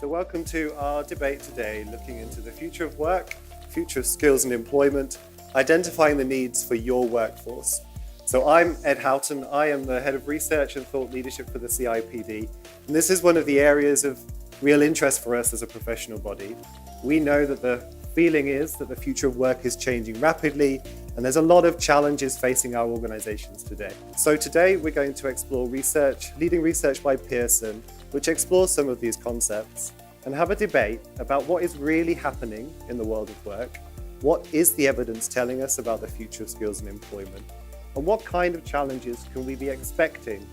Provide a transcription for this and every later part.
So welcome to our debate today, looking into the future of work, future of skills and employment, identifying the needs for your workforce. So I'm Ed Houghton. I am the Head of Research and Thought Leadership for the CIPD. And this is one of the areas of real interest for us as a professional body. We know that the feeling is that the future of work is changing rapidly, and there's a lot of challenges facing our organizations today. So today we're going to explore leading research by Pearson, which explores some of these concepts, and have a debate about what is really happening in the world of work, what is the evidence telling us about the future of skills and employment, and what kind of challenges can we be expecting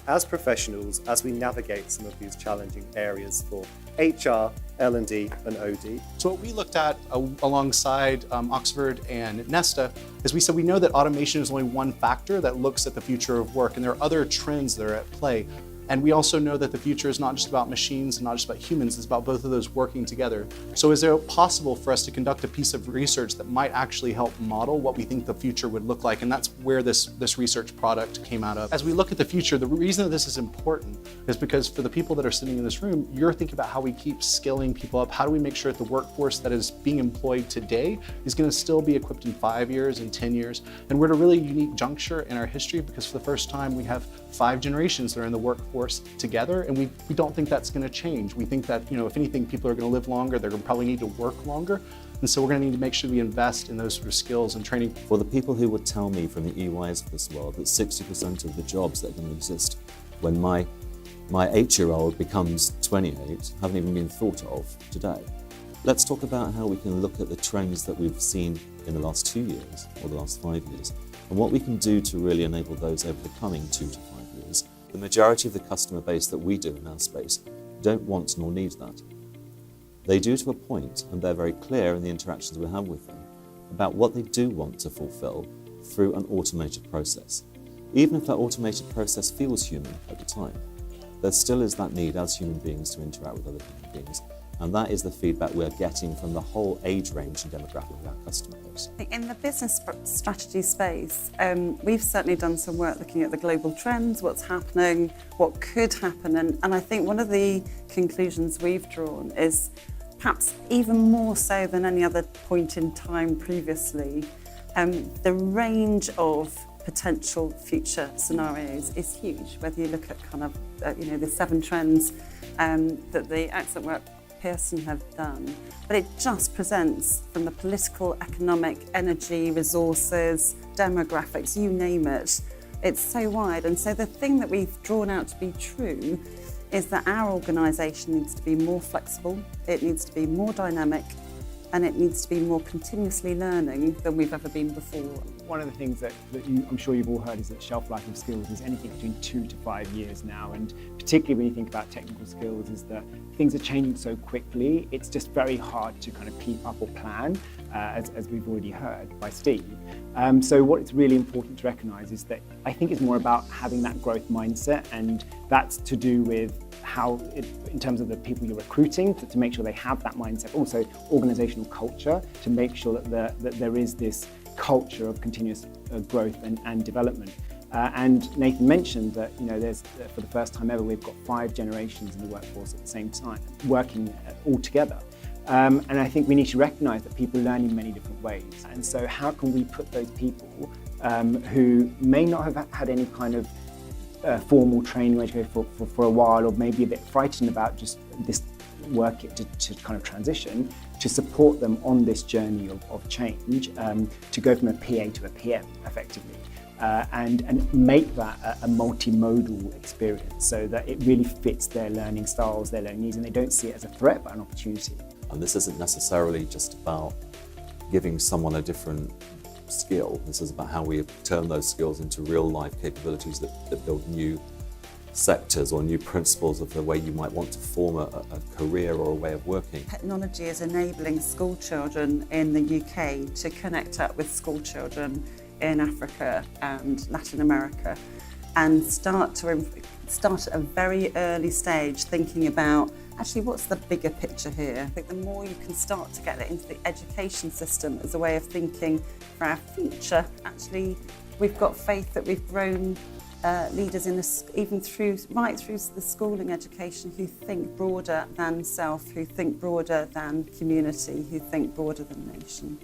as professionals as we navigate some of these challenging areas for HR, L&D and OD. So what we looked at alongside Oxford and Nesta is we said we know that automation is only one factor that looks at the future of work, and there are other trends that are at play. And we also know that the future is not just about machines and not just about humans, it's about both of those working together. So is it possible for us to conduct a piece of research that might actually help model what we think the future would look like? And that's where this research product came out of. As we look at the future, the reason that this is important is because for the people that are sitting in this room, you're thinking about how we keep skilling people up. How do we make sure that the workforce that is being employed today is going to still be equipped in 5 years and 10 years? And we're at a really unique juncture in our history because for the first time we have 5 generations that are in the workforce together, and we don't think that's going to change. We think that, if anything, people are going to live longer, they're going to probably need to work longer, and so we're going to need to make sure we invest in those sort of skills and training. For the people who would tell me from the EYs of this world that 60% of the jobs that are going to exist when my 8-year-old becomes 28 haven't even been thought of today. Let's talk about how we can look at the trends that we've seen in the last 2 years or the last 5 years, and what we can do to really enable those over the coming 2 to 5 years. The majority of the customer base that we do in our space don't want nor need that. They do to a point, and they're very clear in the interactions we have with them about what they do want to fulfill through an automated process. Even if that automated process feels human at the time, there still is that need as human beings to interact with other human beings. And that is the feedback we're getting from the whole age range and demographic of our customer base. In the business strategy space, we've certainly done some work looking at the global trends, what's happening, what could happen. And I think one of the conclusions we've drawn is perhaps even more so than any other point in time previously, the range of potential future scenarios is huge, whether you look at kind of, the 7 trends that the excellent work Pearson have done, but it just presents from the political, economic, energy, resources, demographics, you name it. It's so wide, and so the thing that we've drawn out to be true is that our organisation needs to be more flexible, it needs to be more dynamic, and it needs to be more continuously learning than we've ever been before. One of the things that I'm sure you've all heard is that shelf life of skills is anything between 2 to 5 years now, and particularly when you think about technical skills is that things are changing so quickly, it's just very hard to kind of keep up or plan, as we've already heard by Steve. So what it's really important to recognise is that I think it's more about having that growth mindset, and that's to do with in terms of the people you're recruiting, to make sure they have that mindset, also organisational culture, to make sure that there is this culture of continuous growth and development. And Nathan mentioned that there's for the first time ever we've got 5 generations in the workforce at the same time working all together. And I think we need to recognise that people learn in many different ways. And so how can we put those people who may not have had any kind of formal training or education for a while, or maybe a bit frightened about just this work to kind of transition, to support them on this journey of change, to go from a PA to a PM effectively, and make that a multimodal experience so that it really fits their learning styles, their learning needs, and they don't see it as a threat but an opportunity. And this isn't necessarily just about giving someone a different skill. This is about how we turn those skills into real life capabilities that build new sectors or new principles of the way you might want to form a career or a way of working. Technology is enabling school children in the UK to connect up with school children in Africa and Latin America, and start at a very early stage thinking about actually what's the bigger picture here. I think the more you can start to get it into the education system as a way of thinking for our future, actually we've got faith that we've grown leaders right through the schooling education who think broader than self, who think broader than community, who think broader than nation.